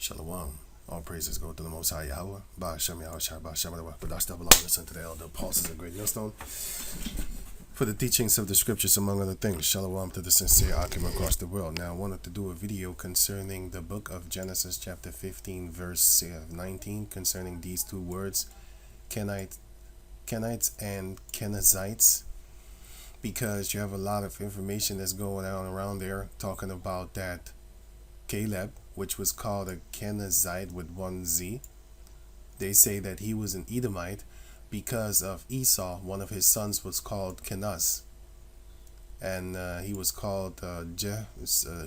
Shalom. All praises go to the Most High Yahweh. Ba Hashem Yahweh Shai Ba Hashem Yahweh. But I still belong listen to the elder apostles of great millstone for the teachings of the scriptures, among other things. Shalom to the sincere Akim across the world. Now I wanted to do a video concerning the book of Genesis chapter 15 verse 19 concerning these two words, Kenites and Kenizites, because you have a lot of information that's going on around there talking about that Caleb, which was called a Kenizite with one Z. They say that he was an Edomite because of Esau. One of his sons was called Kenaz, and he was called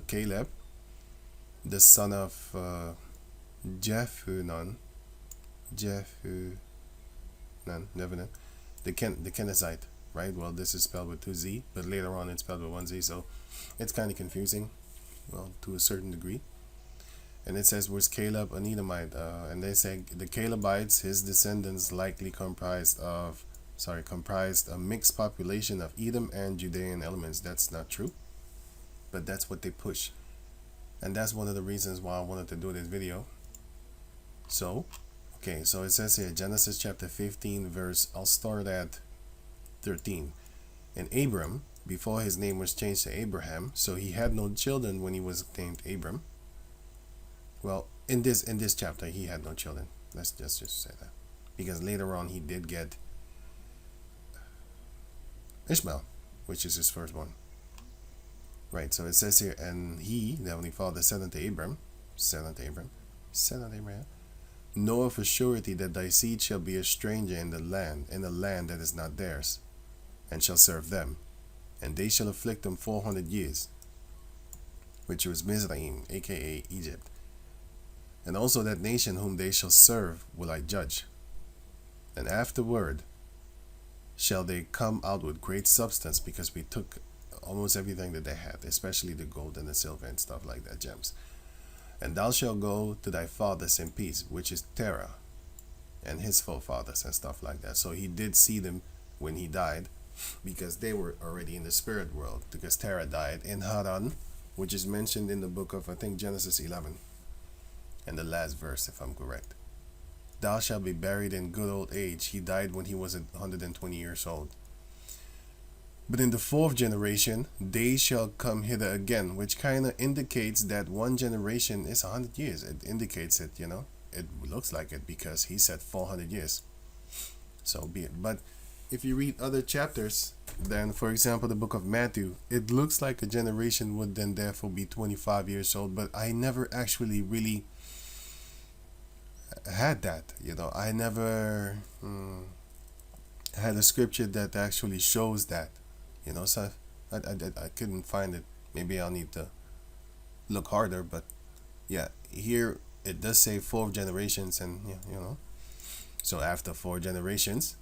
Caleb, the son of Jephunan, never know, the Kenizite, right? Well, this is spelled with two Z, but later on it's spelled with one Z, so it's kind of confusing, well, to a certain degree. And it says, was Caleb an Edomite? And they say the Calebites, his descendants, likely comprised a mixed population of Edom and Judean elements. That's not true, but that's what they push. And that's one of the reasons why I wanted to do this video. So, okay, so it says here, Genesis chapter 15 verse, I'll start at 13. And Abram, before his name was changed to Abraham, so he had no children when he was named Abram. Well, in this chapter, he had no children. Let's just say that, because later on he did get Ishmael, which is his firstborn. Right. So it says here, and he, the Heavenly Father, said unto Abram, know of a surety that thy seed shall be a stranger in the land that is not theirs, and shall serve them, and they shall afflict them 400 years, which was Mizraim, aka Egypt. And also that nation whom they shall serve will I judge. And afterward shall they come out with great substance, because we took almost everything that they had, especially the gold and the silver and stuff like that, gems. And thou shalt go to thy fathers in peace, which is Terah, and his forefathers and stuff like that. So he did see them when he died, because they were already in the spirit world, because Terah died in Haran, which is mentioned in the book of, I think, Genesis 11. And the last verse, if I'm correct. Thou shalt be buried in good old age. He died when he was 120 years old. But in the fourth generation, they shall come hither again, which kind of indicates that one generation is 100 years. It indicates it, it looks like it, because he said 400 years. So be it. But if you read other chapters, then, for example, the book of Matthew, it looks like a generation would then therefore be 25 years old. But I never actually really had that, I never had a scripture that actually shows that, so I couldn't find it. Maybe I'll need to look harder, but yeah, here it does say 4 generations, and so after 4 generations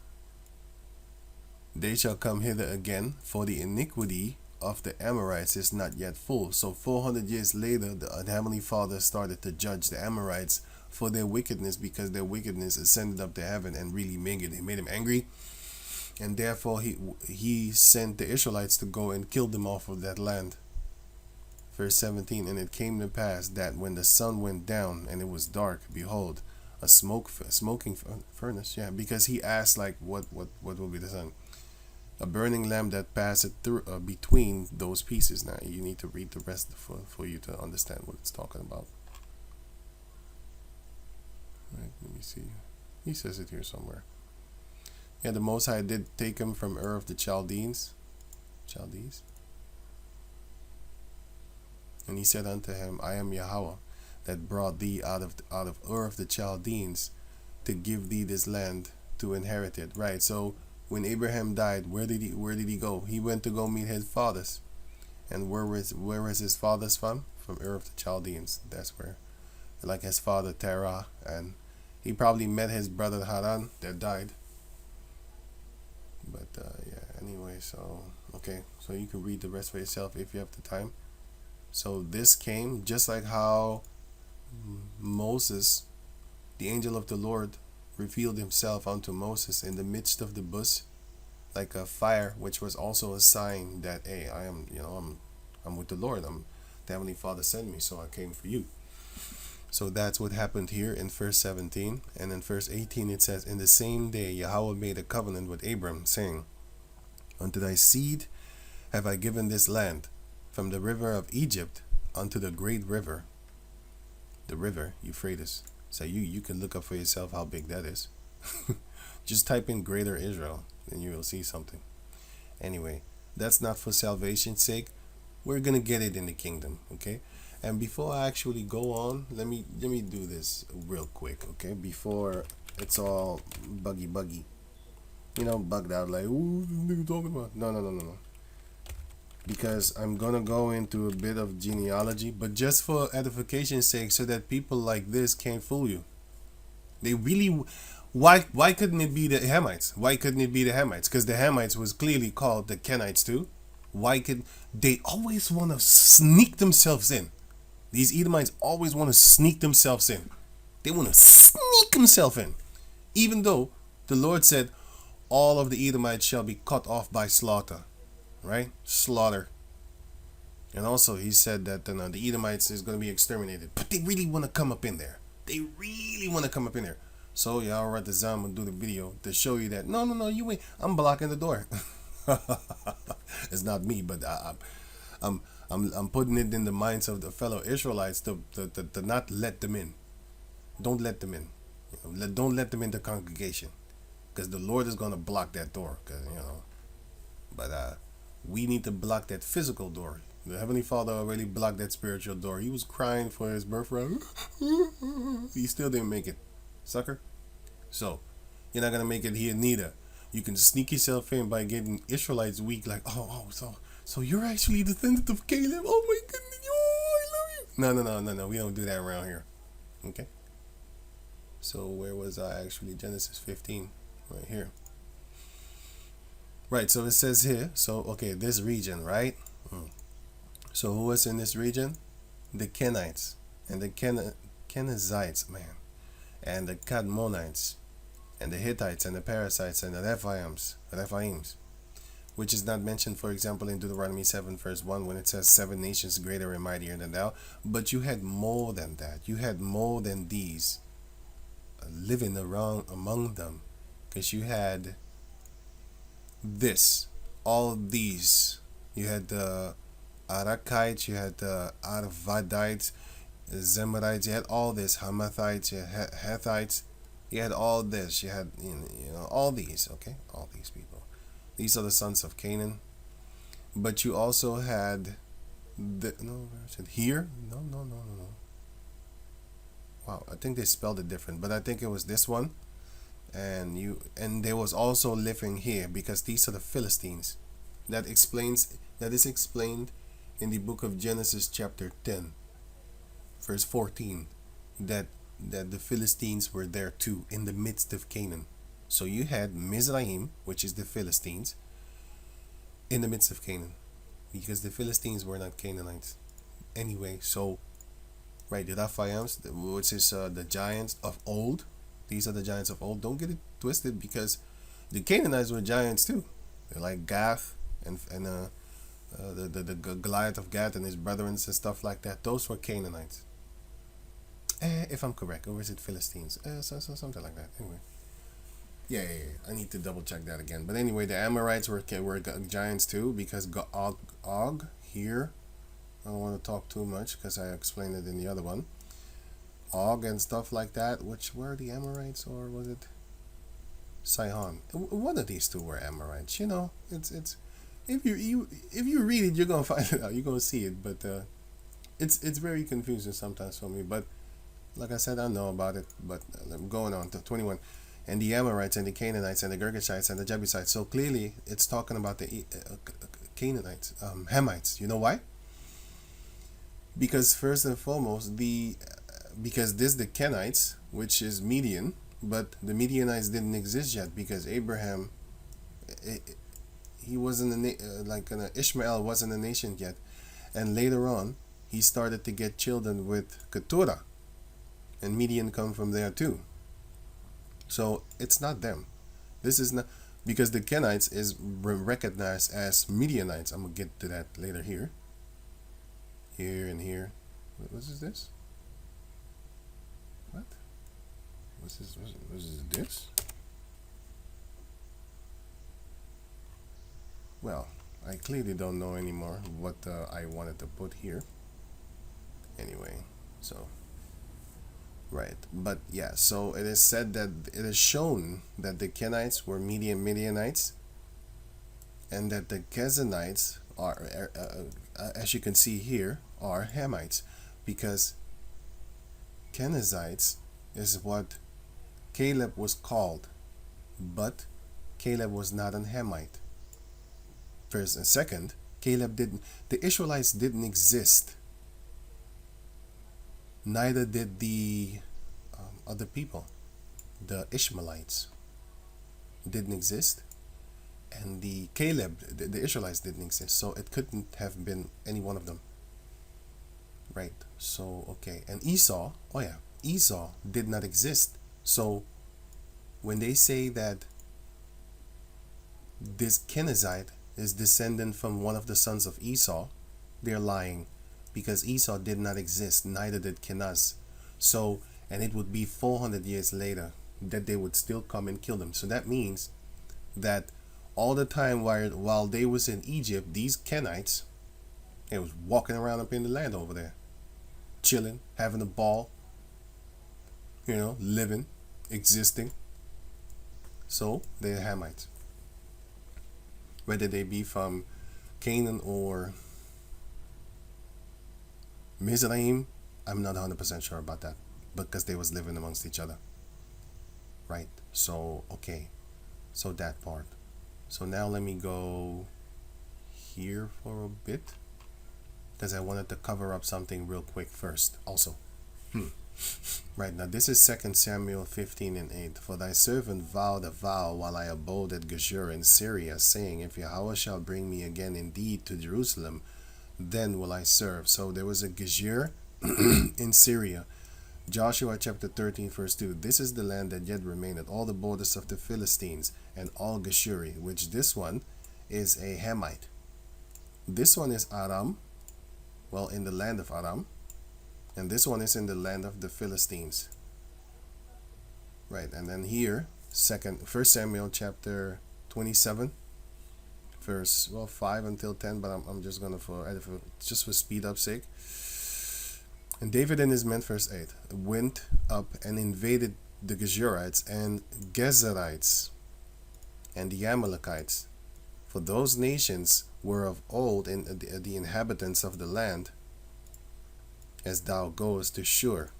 they shall come hither again, for the iniquity of the Amorites is not yet full. So 400 years later, the Heavenly Father started to judge the Amorites for their wickedness, because their wickedness ascended up to heaven and really made him angry, and therefore he sent the Israelites to go and kill them off of that land. Verse 17, and it came to pass that when the sun went down and it was dark, behold, a smoking furnace, because he asked, like, what will be the sun? A burning lamp that passed through between those pieces. Now you need to read the rest for you to understand what it's talking about. Right, let me see. He says it here somewhere. Yeah, the Most High did take him from Ur of the Chaldees. And he said unto him, I am Yahweh, that brought thee out of Ur of the Chaldeans, to give thee this land to inherit it. Right. So when Abraham died, where did he go? He went to go meet his fathers. And where was his fathers from? From Ur of the Chaldeans. That's where, like his father Terah, and he probably met his brother Haran that died. But yeah, anyway, so okay, so you can read the rest for yourself if you have the time. So this came just like how Moses, the angel of the Lord, revealed himself unto Moses in the midst of the bush, like a fire, which was also a sign that, hey, I am, I'm with the Lord. The Heavenly Father sent me, so I came for you. So that's what happened here in verse 17. And in verse 18 it says, in the same day Yahweh made a covenant with Abram, saying, unto thy seed have I given this land, from the river of Egypt unto the great river, the river Euphrates. So you can look up for yourself how big that is. Just type in Greater Israel and you will see something. Anyway, that's not for salvation's sake. We're gonna get it in the kingdom, okay? And before I actually go on, let me do this real quick, okay? Before it's all buggy, bugged out like, ooh, what are you talking about? No. Because I'm gonna go into a bit of genealogy, but just for edification's sake, so that people like this can't fool you. They really, why couldn't it be the Hamites? Why couldn't it be the Hamites? Because the Hamites was clearly called the Kenites too. Why could they always want to sneak themselves in? These Edomites always want to sneak themselves in. They want to sneak themselves in, even though the Lord said, all of the Edomites shall be cut off by slaughter. Right? Slaughter. And also he said that the Edomites is going to be exterminated. But they really want to come up in there. So y'all right the Zam and do the video to show you that no, you ain't. I'm blocking the door. It's not me, but I'm putting it in the minds of the fellow Israelites to not let them in. Don't let them in. Don't let them in the congregation, because the Lord is going to block that door. But we need to block that physical door. The Heavenly Father already blocked that spiritual door. He was crying for his birthright. He still didn't make it, sucker. So you're not gonna make it here neither. You can sneak yourself in by getting Israelites weak, like, so you're actually descendant of Caleb. Oh my goodness, I love you. No, we don't do that around here. Okay. So where was I actually? Genesis 15, right here. Right, so it says here, this region, right? So who was in this region? The Kenites and the Kenizites, man, and the Cadmonites, and the Hittites and the Perizzites and the Rephaims, which is not mentioned, for example, in Deuteronomy 7 verse 1 when it says 7 nations greater and mightier than thou. But you had more than that. You had more than these living around among them, because you had all these. You had the Arakites, you had the Arvadites, the Zemarites, you had all this, Hamathites, you had Hethites, you had all this, you had all these, okay, all these people. These are the sons of Canaan. But you also had here. No. Wow, I think they spelled it different, but I think it was this one. And there was also living here, because these are the Philistines. That is explained in the book of Genesis chapter 10 verse 14, that the Philistines were there too, in the midst of Canaan. So you had Mizraim, which is the Philistines, in the midst of Canaan, because the Philistines were not Canaanites anyway. So right, the Rephaims, which is the giants of old. These are the giants of old. Don't get it twisted, because the Canaanites were giants too. They're like Gath and the Goliath of Gath and his brethren and stuff like that. Those were Canaanites, if I'm correct, or is it Philistines? So something like that. Anyway, yeah. I need to double check that again. But anyway, the Amorites were giants too, because Og here. I don't want to talk too much because I explained it in the other one. Og and stuff like that, which were the Amorites, or was it Sihon? One of these two were Amorites. It's if you read it, you're gonna find it out. You're gonna see it, but it's very confusing sometimes for me. But like I said, I know about it. But I'm going on to 21, and the Amorites and the Canaanites and the Girgashites and the Jebusites. So clearly, it's talking about the Canaanites, Hamites. You know why? Because first and foremost, because this the Kenites, which is Median, but the Midianites didn't exist yet, because Abraham, he wasn't Ishmael wasn't a nation yet, and later on he started to get children with Keturah, and Median come from there too. So it's not them. This is not, because the Kenites is recognized as Midianites. I'm gonna get to that later here. Here and here. What is this? What is this? Well, I clearly don't know anymore what I wanted to put here. Anyway, so right, but yeah, so it is said that it is shown that the Kenites were Midianites, and that the Gezrites are, as you can see here, are Hamites, because Kenizites is what Caleb was called, but Caleb was not an Hamite. First and second, the Israelites didn't exist. Neither did the other people. The Ishmaelites didn't exist, and the Israelites didn't exist. So it couldn't have been any one of them. Right. So okay. And Esau, Esau did not exist. So when they say that this Kenizite is descendant from one of the sons of Esau, they're lying, because Esau did not exist, neither did Kenaz. So, and it would be 400 years later that they would still come and kill them. So that means that all the time while they was in Egypt, these Kenites, they was walking around up in the land over there, chilling, having a ball, living, existing. So they're Hamites. Whether they be from Canaan or Mizraim, I'm not 100% sure about that, because they was living amongst each other. Right. So okay, so that part. So now let me go here for a bit, because I wanted to cover up something real quick first also. Right, now this is 2 Samuel 15:8. For thy servant vowed a vow while I abode at Gezur in Syria, saying, if Yahweh shall bring me again indeed to Jerusalem, then will I serve. So there was a Gezur in Syria. Joshua chapter 13 verse 2. This is the land that yet remaineth, all the borders of the Philistines, and all Geshuri, which this one is a Hamite. This one is Aram, well, in the land of Aram. And this one is in the land of the Philistines. Right, and then here, 1 Samuel chapter 27, verse 5 until 10, but I'm just gonna just for speed up sake. And David and his men, verse 8, went up and invaded the Geshurites and gezrites and the Amalekites, for those nations were of old in the inhabitants of the land, as thou goest to Shur,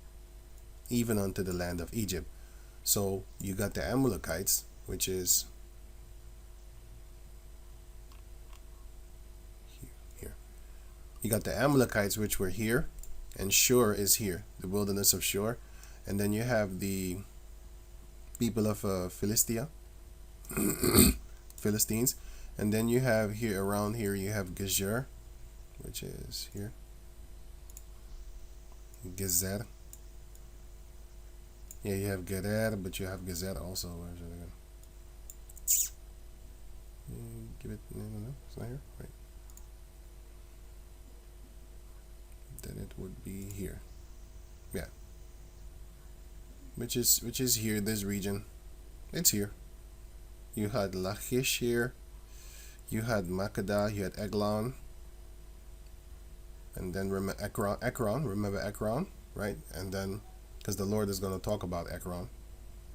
even unto the land of Egypt. So you got the Amalekites, which is here. You got the Amalekites, which were here, and Shur is here, the wilderness of Shur. And then you have the people of Philistia, Philistines. And then you have here, around here, you have Gezer, which is here. Gezer. Yeah, you have Gerer, but you have Gezer also. Where's it again? Give it. No, it's not here. Right. Then it would be here. Yeah. Which is here. This region. It's here. You had Lachish here. You had Makkedah. You had Eglon. And then remember Ekron, remember Ekron, right? And then, because the Lord is going to talk about Ekron.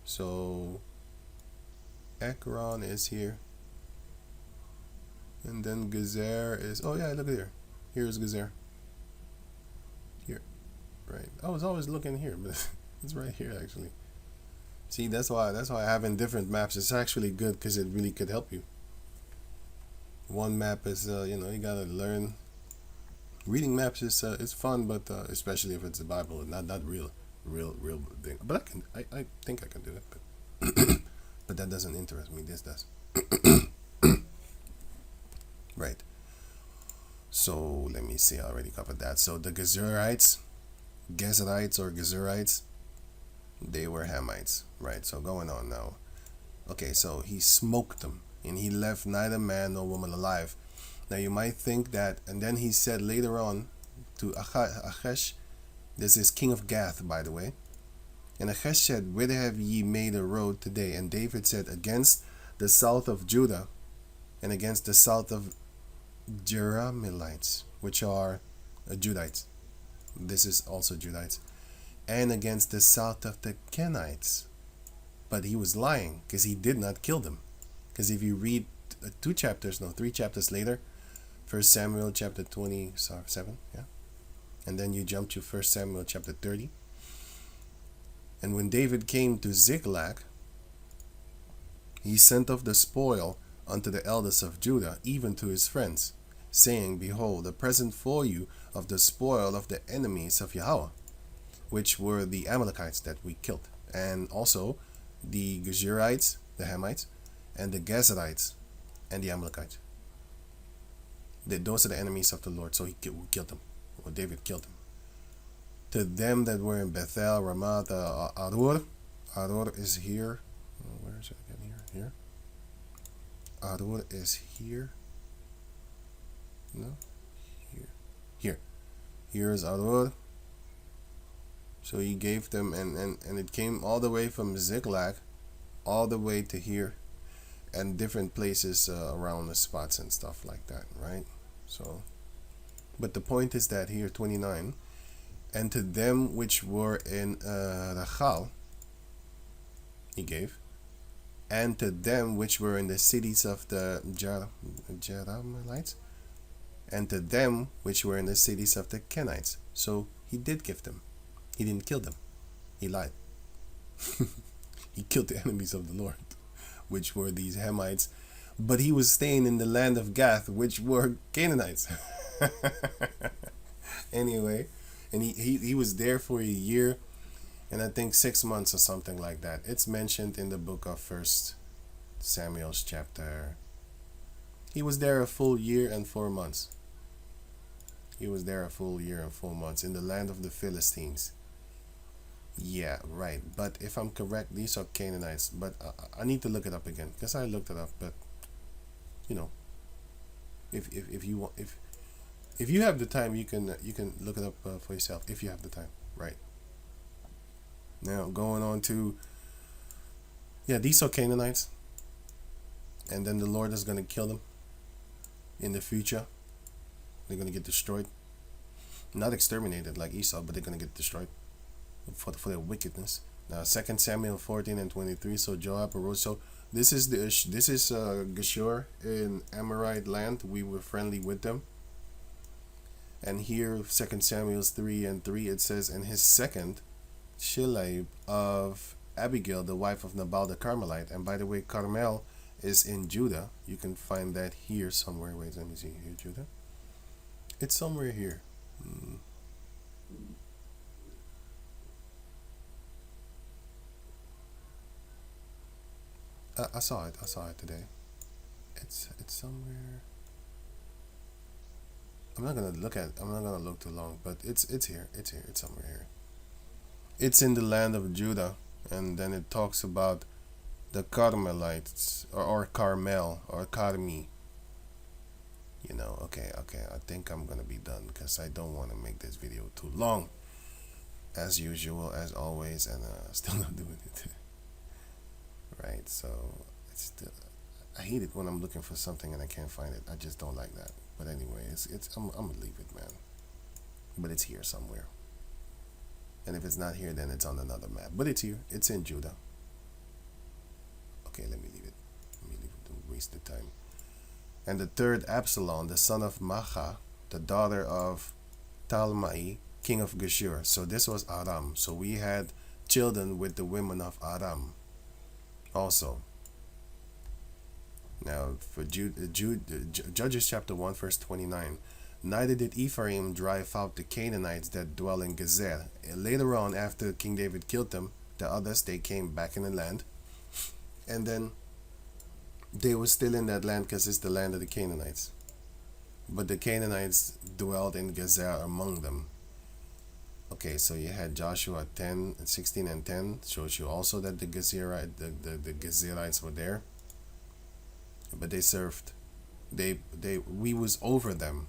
So, Ekron is here. And then Gezer is, oh yeah, look at here. Here's Gezer. Here, right? I was always looking here, but it's right here actually. See, that's why having different maps is actually good, because it really could help you. One map is, you gotta learn. Reading maps is it's fun, but especially if it's the Bible and not real thing. But I think I can do it, but but that doesn't interest me. This does. Right. So let me see. I already covered that. So the Gezrites or Geshurites, they were Hamites. Right. So going on now. Okay. So he smoked them, and he left neither man nor woman alive. Now you might think that, and then he said later on to Achash, this is king of Gath, by the way, And Achish said, whither have ye made a road today? And David said, against the south of Judah, and against the south of Jerahmeelites, which are Judites. This is also Judites. And against the south of the Kenites. But he was lying, because he did not kill them. Because if you read 3 chapters later, 1 Samuel chapter 27, yeah, and then you jump to 1 Samuel chapter 30. And when David came to Ziklag, he sent off the spoil unto the elders of Judah, even to his friends, saying, behold, a present for you of the spoil of the enemies of Yahweh, which were the Amalekites that we killed, and also the Geshurites, the Hamites, and the gezrites, and the Amalekites. Those are the enemies of the Lord, so he killed them, or David killed them. To them that were in Bethel, Ramoth, Arur is here. Where is it again? Here. Arur is here. No, here. Here is Arur. So he gave them, and it came all the way from Ziklag, all the way to here, and different places around the spots and stuff like that, right? So, but the point is that here, 29, and to them which were in Rachal, he gave, and to them which were in the cities of the Jerahmeelites, and to them which were in the cities of the Kenites. So he did give them. He didn't kill them. He lied. He killed the enemies of the Lord, which were these Hamites. But he was staying in the land of Gath, which were Canaanites. Anyway, and he was there for a year, and I think 6 months or something like that. It's mentioned in the book of 1 Samuel's chapter. He was there a full year and 4 months. He was there a full year and 4 months in the land of the Philistines. Yeah, right. But if I'm correct, these are Canaanites. But I need to look it up again, because I looked it up. But you know, if you want, if you have the time, you can look it up for yourself if you have the time. Right. Now going on to, yeah, these are Canaanites, and then the Lord is going to kill them in the future. They're going to get destroyed, not exterminated like Esau, but they're going to get destroyed for their wickedness. Now 2 Samuel 14 and 23. So Joab arose. So this is Geshur in Amorite land. We were friendly with them. And here 2 Samuel 3 and 3, it says, and his second, Shilab of Abigail, the wife of Nabal the Carmelite. And by the way, Carmel is in Judah. You can find that here somewhere. Wait, let me see here, Judah. It's somewhere here. I saw it today. It's somewhere. I'm not gonna look too long, but it's here. It's somewhere here. It's in the land of Judah, and then it talks about the Carmelites or Carmel or Carmi. You know, okay. I think I'm gonna be done, because I don't want to make this video too long, as usual, as always, and still not doing it. Right, so I hate it when I'm looking for something and I can't find it. I just don't like that. But anyway, I'm gonna leave it, man. But it's here somewhere. And if it's not here, then it's on another map. But it's here. It's in Judah. Okay, let me leave it. Don't waste the time. And the third, Absalom, the son of Maachah, the daughter of Talmai, king of Geshur. So this was Aram. So we had children with the women of Aram also. Now for Judges chapter 1 verse 29. Neither did Ephraim drive out the Canaanites that dwell in Gezer. Later on, after King David killed them, the others, they came back in the land. And then they were still in that land because it's the land of the Canaanites. But the Canaanites dwelled in Gezer among them. Okay, so you had Joshua 10, 16 and 10. Shows you also that the Gezrites were there. But they served. We was over them.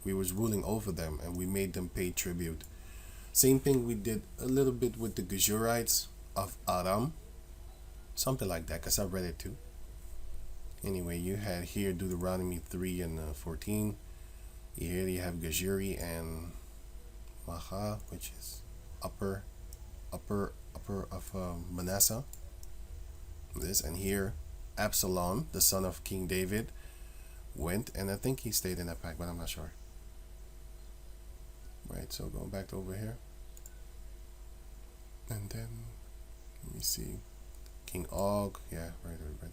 We was ruling over them, and we made them pay tribute Same thing we did a little bit with the Geshurites of Aram. Something like that, because I read it too. Anyway, you had here Deuteronomy 3 and 14. Here you have Geshuri and Maha, which is upper of Manasseh. This, and here Absalom, the son of King David, went, and I think he stayed in that pack, but I'm not sure. Right, so going back to over here, and then let me see, King Og. Yeah, right. That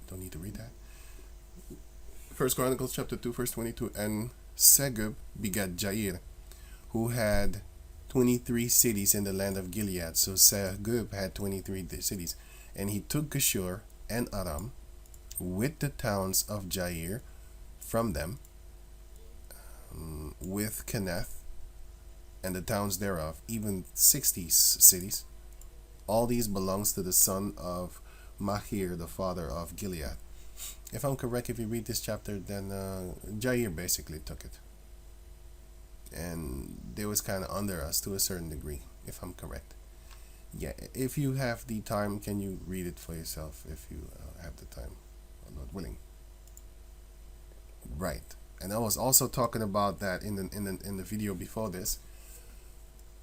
don't need to read that. First Chronicles chapter 2 verse 22. And Segub begat Jair, who had 23 cities in the land of Gilead. So Segub had 23 cities, and he took Geshur and Aram with the towns of Jair from them, with Keneth and the towns thereof, even 60 cities. All these belongs to the son of Machir, the father of Gilead. If I'm correct, if you read this chapter, then Jair basically took it, and they was kind of under us to a certain degree, if I'm correct. Yeah, if you have the time, can you read it for yourself if you have the time? I'm not willing. Right, and I was also talking about that in the video before this.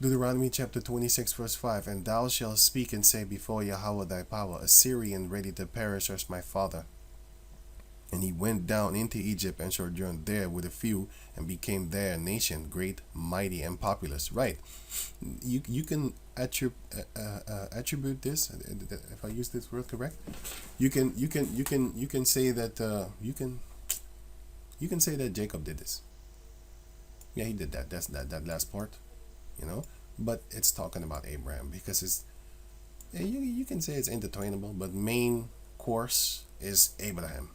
Deuteronomy chapter 26 verse 5. And thou shalt speak and say before Yahweh thy power, a Syrian ready to perish as my father. And he went down into Egypt and sojourned there with a few, and became there a nation, great, mighty, and populous. Right. You can attribute this, if I use this word correct. You can say that you can say that Jacob did this. Yeah, he did that. That's that last part, But it's talking about Abraham, because it's you can say it's intertwinable, but main course is Abraham.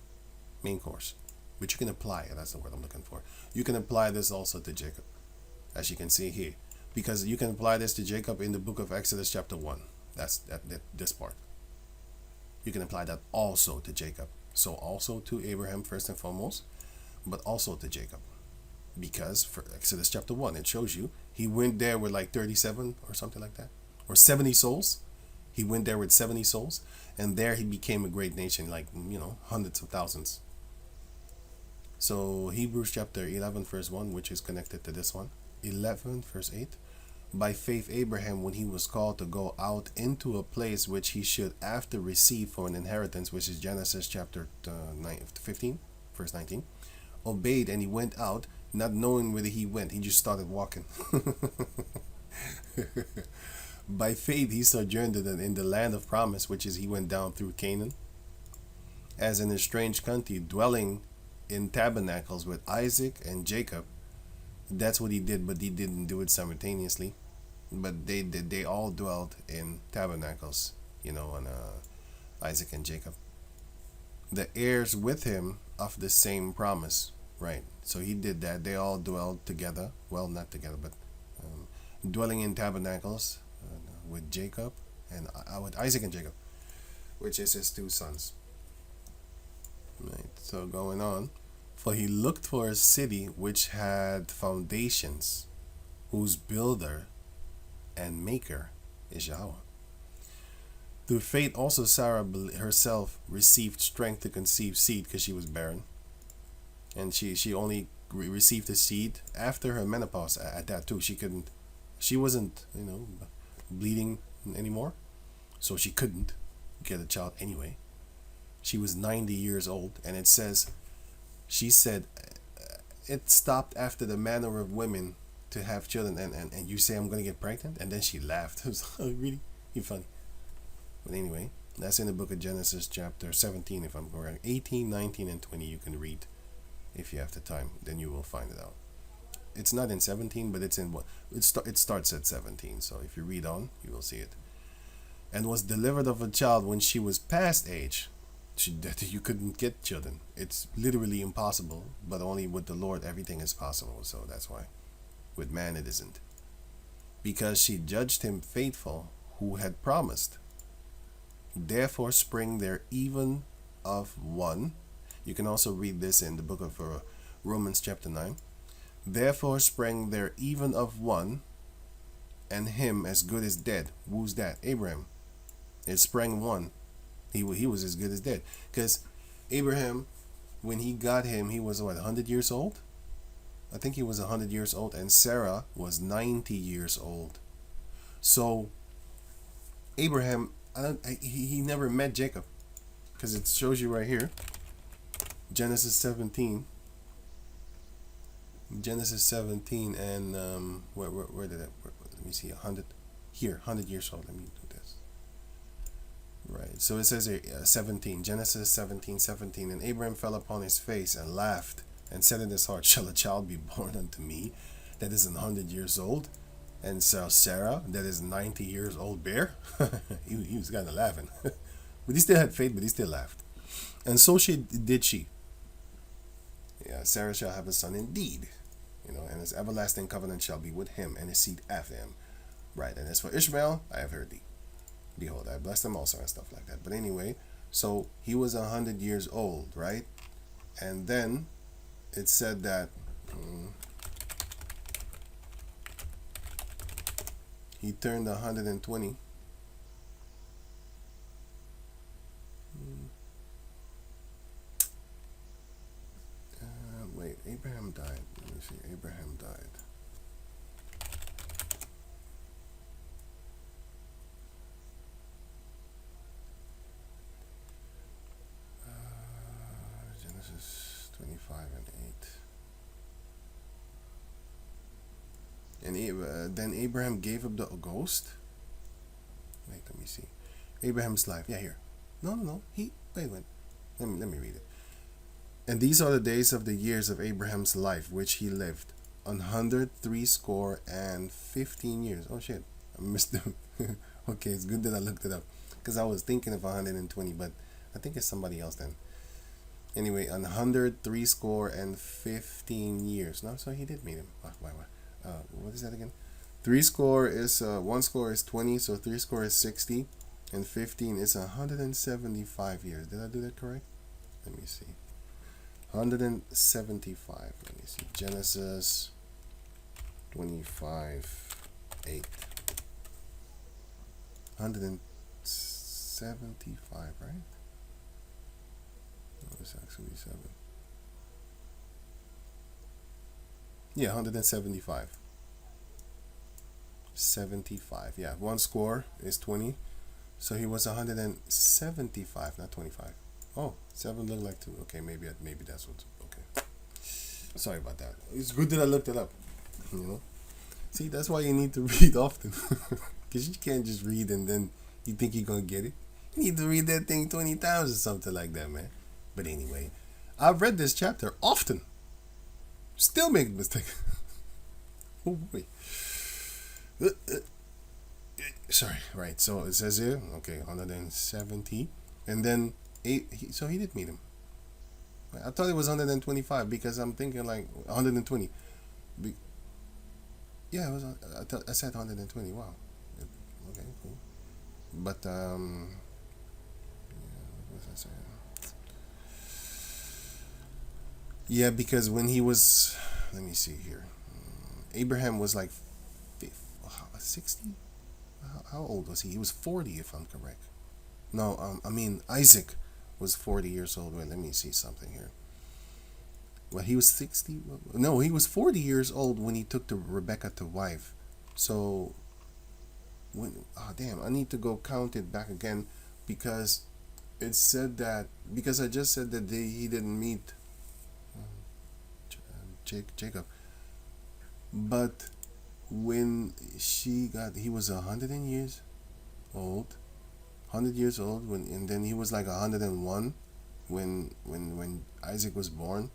Main course, which you can apply. That's the word I'm looking for. You can apply this also to Jacob, as you can see here, because you can apply this to Jacob in the book of Exodus chapter 1. That's this part. You can apply that also to Jacob. So also to Abraham first and foremost, but also to Jacob, because for Exodus chapter 1, it shows you he went there with like 37 or something like that, or 70 souls. He went there with 70 souls, and there he became a great nation, like hundreds of thousands. So Hebrews chapter 11 verse 1, which is connected to this one, 11 verse 8. By faith Abraham, when he was called to go out into a place which he should after receive for an inheritance, which is Genesis chapter 15 verse 19, obeyed, and he went out, not knowing whither he went. He just started walking. By faith he sojourned in the land of promise, which is he went down through Canaan, as in a strange country, dwelling in tabernacles with Isaac and Jacob. That's what he did, but he didn't do it simultaneously. But they all dwelled in tabernacles, on Isaac and Jacob, the heirs with him of the same promise. Right, so he did that. They all dwelled together. Well, not together, but dwelling in tabernacles with Jacob and with Isaac and Jacob, which is his two sons. Right, so going on. For he looked for a city which had foundations, whose builder and maker is Yahweh. Through faith also Sarah herself received strength to conceive seed, because she was barren. And she only received the seed after her menopause. At that too, she wasn't bleeding anymore, so she couldn't get a child anyway. She was 90 years old, and it says, she said, it stopped after the manner of women to have children, and you say I'm going to get pregnant? And then she laughed. It was really funny. But anyway, that's in the book of Genesis chapter 17, if I'm correct. 18, 19, and 20 you can read if you have the time. Then you will find it out. It's not in 17, but it's in what? It starts at 17, so if you read on, you will see it. And was delivered of a child when she was past age. You couldn't get children. It's literally impossible, but only with the Lord everything is possible. So that's why with man it isn't. Because she judged him faithful who had promised. Therefore sprang there even of one. You can also read this in the book of Romans chapter 9. Therefore sprang there even of one and him as good as dead. Who's that? Abraham. It sprang one. He was as good as dead. Because Abraham, when he got him, he was what, 100 years old? I think he was 100 years old, and Sarah was 90 years old. So Abraham, he never met Jacob, because it shows you right here, Genesis 17. Genesis 17, and where did it? Let me see, 100 here, 100 years old. Let me do this. Right. So it says here, 17, Genesis 17:17, and Abraham fell upon his face and laughed, and said in his heart, shall a child be born unto me that is 100 years old? And so Sarah, that is 90 years old, bear? he was kind of laughing. But he still had faith, but he still laughed. And so did she. Yeah, Sarah shall have a son indeed. And his everlasting covenant shall be with him and his seed after him. Right. And as for Ishmael, I have heard thee. Behold, I blessed him also, and stuff like that. But anyway, so he was 100 years old, right? And then it said that he turned 120. Wait, Abraham died. Let me see. Abraham died. Genesis 25 and 8. And then Abraham gave up the ghost. Wait, let me see. Abraham's life. Yeah, here. No. Wait. Let me read it. And these are the days of the years of Abraham's life, which he lived, 160 years. Oh shit, I missed them. Okay, it's good that I looked it up, because I was thinking of 120, but I think it's somebody else then. Anyway, 115 years. No, so he did meet him. What is that again? 1 score is 20, so 3 is 60, and 15 is 175 years. Did I do that correct? Let me see. 175. Let me see. Genesis 25:8. 175, right? No, it's actually 7. Yeah, 175. 75. Yeah, 1 score is 20. So he was 175, not 25. Oh, 7 looked like 2. Okay, maybe that's what's okay. Sorry about that. It's good that I looked it up. See, that's why you need to read often, because you can't just read and then you think you're gonna get it. You need to read that thing 20 times or something like that, man. But anyway, I've read this chapter often. Still make mistakes. Oh boy. Sorry. Right. So it says here, okay, 170, and then. So he did meet him. I thought it was 125, because I'm thinking like 120. Yeah, it was. I said 120. Wow. Okay, cool. But what was I saying? Yeah, because when he was, let me see here. Abraham was like 60. How old was he? He was 40, if I'm correct. No, Isaac was 40 years old. Wait, let me see something here. Well, he was 60. No, he was 40 years old when he took Rebecca to wife. So, I need to go count it back again, because it said that, because I just said that he didn't meet Jacob. But when he was 100 years old. 100 years old and then he was like 101 when Isaac was born,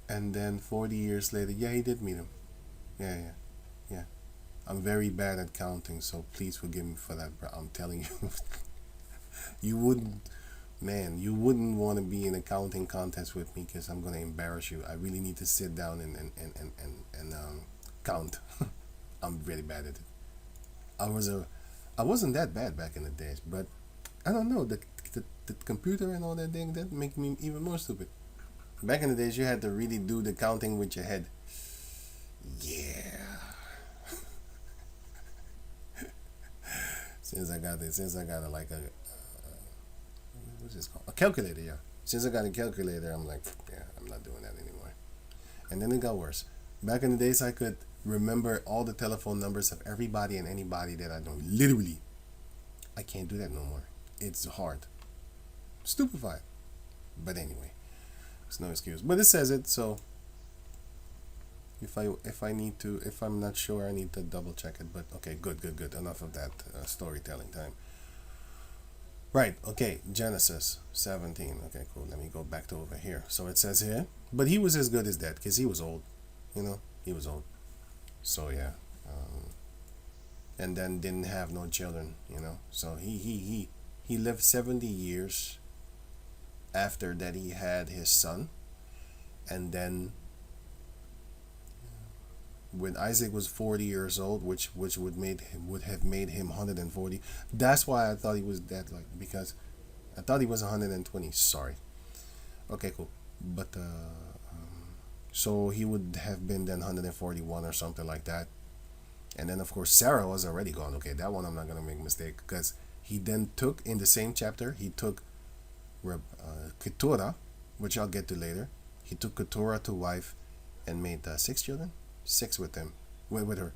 and then 40 years later, yeah, he did meet him. Yeah. I'm very bad at counting, so please forgive me for that, bro. I'm telling you. you wouldn't want to be in a counting contest with me, because I'm gonna embarrass you. I really need to sit down and count. I'm really bad at it. I wasn't that bad back in the days, but I don't know, the computer and all that thing, that make me even more stupid. Back in the days, you had to really do the counting with your head. Yeah. since I got what's this called? A calculator, yeah. Since I got a calculator, I'm like, yeah, I'm not doing that anymore. And then it got worse. Back in the days, I could remember all the telephone numbers of everybody and anybody that I know. Literally, I can't do that no more. It's hard. Stupefied. But anyway, it's no excuse. But it says it, so if I'm not sure, I need to double check it. But okay, good. Enough of that storytelling time. Right, okay, Genesis 17. Okay, cool. Let me go back to over here. So it says here, but he was as good as dead because he was old. He was old. So yeah, and then didn't have no children. So he lived 70 years after that he had his son, and then when Isaac was 40 years old, which would have made him 140. That's why I thought he was dead, because I thought he was 120. Sorry. Okay, cool. But so he would have been then 141 or something like that. And then of course Sarah was already gone. Okay, that one I'm not gonna make a mistake, because he then took, in the same chapter, he took Keturah, which I'll get to later. He took Keturah to wife and made 6 children. 6 with him, with her.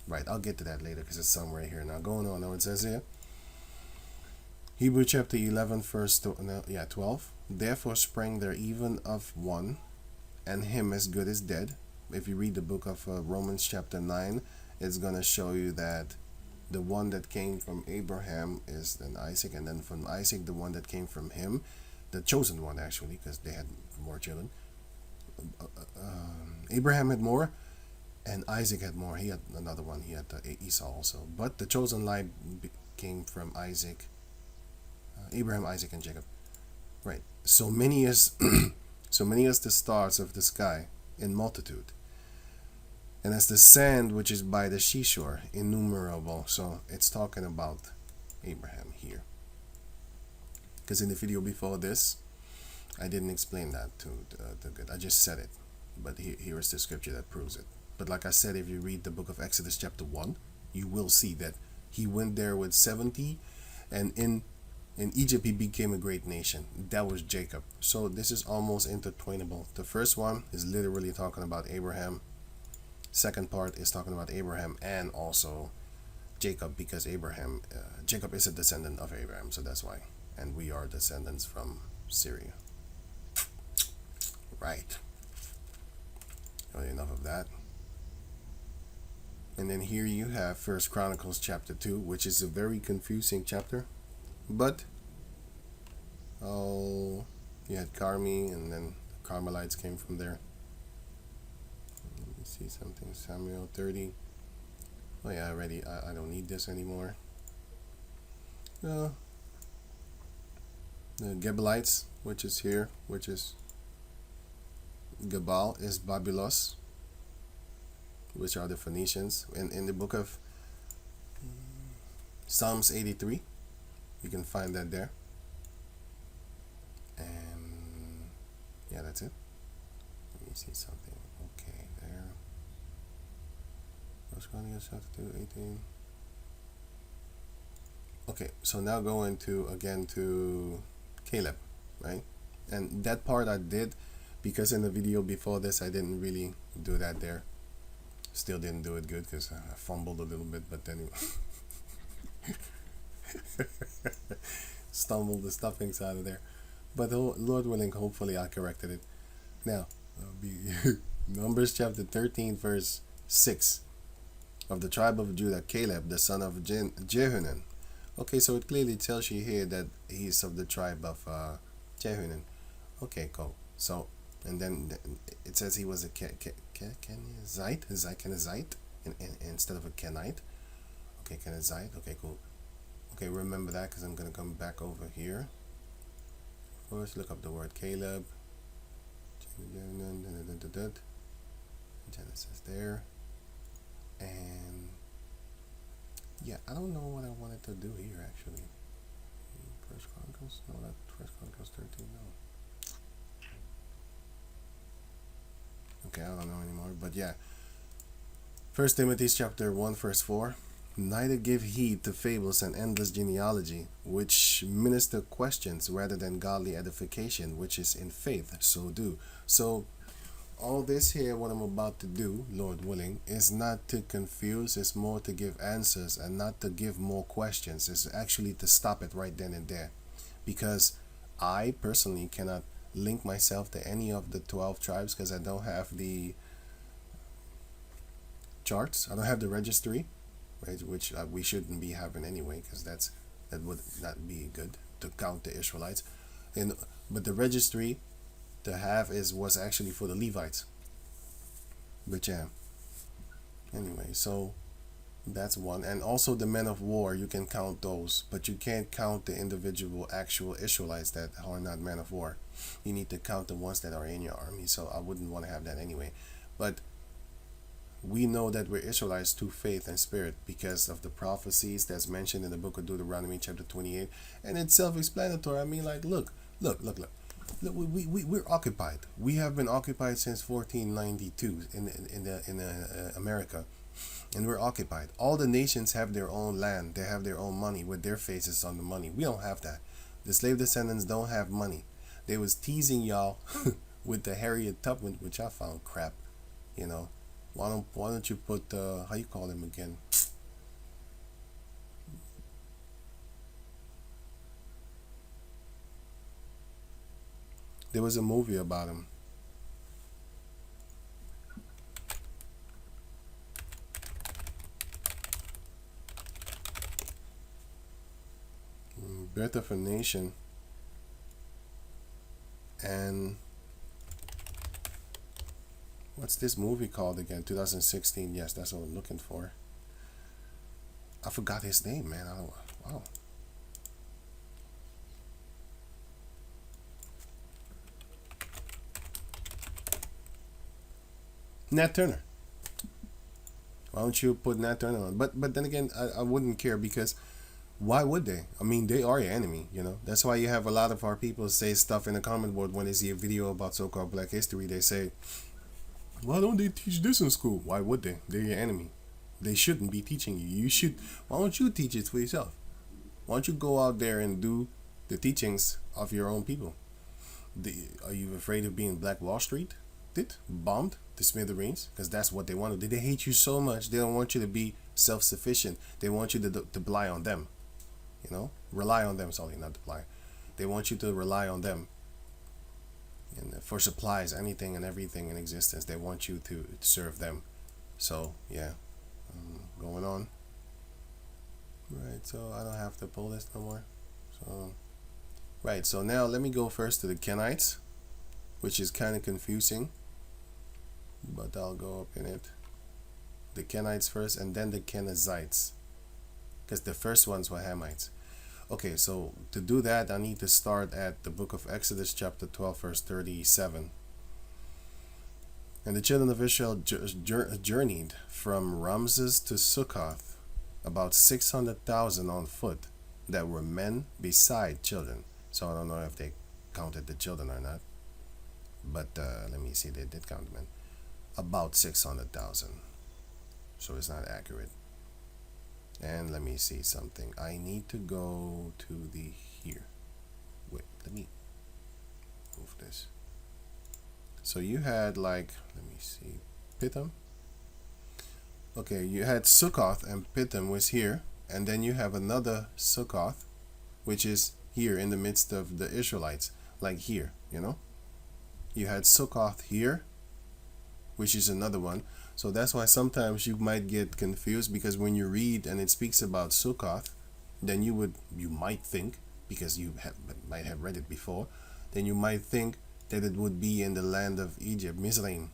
Right, I'll get to that later because it's somewhere here. Now going on. Now it says here, Hebrew chapter 11, verse 12. Therefore sprang there even of one, and him as good as dead. If you read the book of Romans chapter 9, it's gonna show you that the one that came from Abraham is then Isaac, and then from Isaac the one that came from him, the chosen one actually, because they had more children. Abraham had more, and Isaac had more. He had another one. He had Esau also. But the chosen line came from Isaac, Abraham, Isaac, and Jacob. Right. So many as the stars of the sky in multitude, and as the sand which is by the seashore, innumerable. So it's talking about Abraham here. Because in the video before this, I didn't explain that to the good. I just said it. But here is the scripture that proves it. But like I said, if you read the book of Exodus chapter 1, you will see that he went there with 70, and in Egypt he became a great nation. That was Jacob. So this is almost intertwinable. The first one is literally talking about Abraham. Second part is talking about Abraham and also Jacob, because Jacob is a descendant of Abraham, so that's why. And we are descendants from Syria. Right. Enough of that. And then here you have First Chronicles chapter 2, which is a very confusing chapter. But you had Carmi, and then the Carmelites came from there. Let me see something. Samuel 30. Oh yeah, already. I don't need this anymore. The Gibeonites, which is here, which is Gebal, is Babylos, which are the Phoenicians. And in the book of Psalms 83, you can find that there. And yeah, that's it. Let me see something. Okay, there. First Chronicles chapter 2, 18. Okay, so now going to Caleb, right? And that part I did, because in the video before this I didn't really do that there. Still didn't do it good because I fumbled a little bit, but then stumbled the stuffings out of there. But Lord willing, hopefully I corrected it. Now, Numbers chapter 13, verse 6. Of the tribe of Judah, Caleb, the son of Jehunnan. Okay, so it clearly tells you here that he's of the tribe of Jehunnan. Okay, cool. So, and then it says he was a Kenizite, instead of a Kenite. Okay, Kenizite. Okay, cool. Okay, remember that because I'm going to come back over here. First, look up the word Caleb. Genesis there. And yeah, I don't know what I wanted to do here actually. First Chronicles? No, not First Chronicles 13, no. Okay, I don't know anymore, but yeah. First Timothy chapter 1 verse 4. Neither give heed to fables and endless genealogy, which minister questions rather than godly edification, which is in faith, so do. So all this here, what I'm about to do, Lord willing, is not to confuse, it's more to give answers and not to give more questions. It's actually to stop it right then and there. Because I personally cannot link myself to any of the 12 tribes because I don't have the charts, I don't have the registry, right? Which we shouldn't be having anyway, because that would not be good to count the Israelites. But the registry to have was actually for the Levites. But yeah, anyway, so that's one. And also the men of war, you can count those, but you can't count the individual actual Israelites that are not men of war. You need to count the ones that are in your army. So I wouldn't want to have that anyway. But we know that we're Israelites through faith and spirit because of the prophecies that's mentioned in the book of Deuteronomy chapter 28. And it's self-explanatory. I mean, like, look. We're occupied. We have been occupied since 1492 in America, and we're occupied. All the nations have their own land. They have their own money with their faces on the money. We don't have that. The slave descendants don't have money. They was teasing y'all with the Harriet Tubman, which I found crap. You know, why don't you put how you call him again? There was a movie about him. Birth of a Nation. And what's this movie called again? 2016. Yes, that's what I'm looking for. I forgot his name, man. Wow. Nat Turner. Why don't you put Nat Turner on? But then again, I wouldn't care because why would they? I mean, they are your enemy, you know. That's why you have a lot of our people say stuff in the comment board when they see a video about so-called Black history. They say, "Why don't they teach this in school?" Why would they? They're your enemy. They shouldn't be teaching you. You should. Why don't you teach it for yourself? Why don't you go out there and do the teachings of your own people? Are you afraid of being Black Wall Street? Bombed to smithereens because that's what they wanted. They hate you so much. They don't want you to be self-sufficient. They want you to rely on them. You know, rely on them. Sorry, not rely. They want you to rely on them. And for supplies, anything and everything in existence, they want you to serve them. So yeah, going on. Right. So I don't have to pull this no more. So right. So now let me go first to the Kenites, which is kind of confusing, but I'll go up in it. The Kenites first and then the Kenizites, because the first ones were Hamites. Okay, so to do that, I need to start at the book of Exodus chapter 12 verse 37. And the children of Israel journeyed from Ramses to Sukkoth, about 600,000 on foot, that were men beside children. So I don't know if they counted the children or not, but let me see, they did count men. About 600,000. So it's not accurate. And let me see something. I need to go to the here. Wait, let me move this. So you had like, let me see, Pithom. Okay, you had Sukkoth and Pithom was here, and then you have another Sukkoth, which is here in the midst of the Israelites, like here, you know. You had Sukkoth here, which is another one. So that's why sometimes you might get confused, because when you read and it speaks about Sukkoth, then you might think, because you might have read it before, then you might think that it would be in the land of Egypt, Mizraim,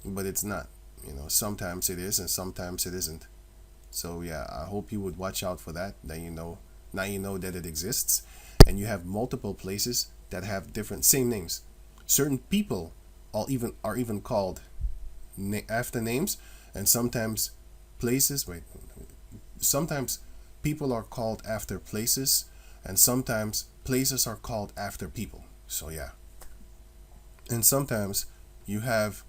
but it's not. You know, sometimes it is and sometimes it isn't. So yeah, I hope you would watch out for that. Then you know, now you know that it exists, and you have multiple places that have different same names. Certain people are even called after names, and sometimes places. Sometimes people are called after places, and sometimes places are called after people. So yeah, and sometimes you have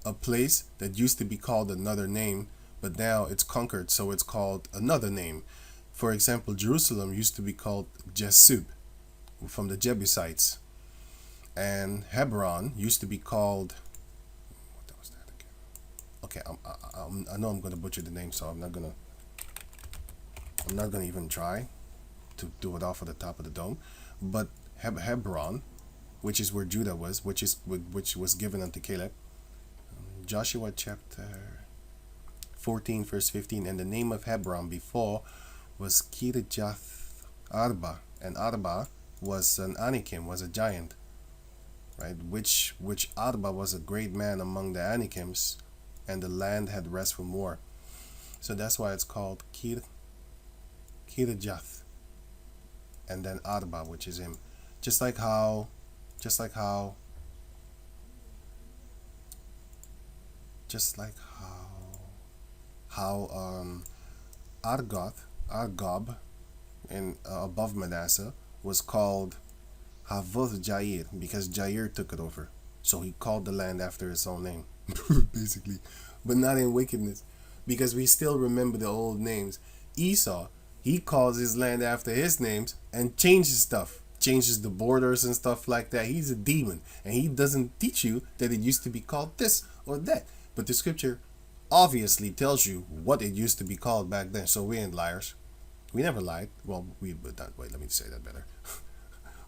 a place that used to be called another name, but now it's conquered, so it's called another name. For example, Jerusalem used to be called Jesub, from the Jebusites, and Hebron used to be called, what was that again? Okay, I know I'm gonna butcher the name, so I'm not gonna even try to do it off of the top of the dome. But Hebron, which is where Judah was, which was given unto Caleb. Joshua chapter 14 verse 15, and the name of Hebron before was Kirijath Arba, and Arba was an Anakim, was a giant, right? Which Arba was a great man among the Anakims, and the land had rest from war. So that's why it's called Kirijath, and then Arba, which is him. Just like how Argob in above Manasseh was called Havoth Jair, because Jair took it over. So he called the land after his own name, basically, but not in wickedness, because we still remember the old names. Esau, he calls his land after his names and changes stuff, changes the borders and stuff like that. He's a demon, and he doesn't teach you that it used to be called this or that. But the scripture obviously tells you what it used to be called back then. So we ain't liars. We never lied. Well, wait, let me say that better.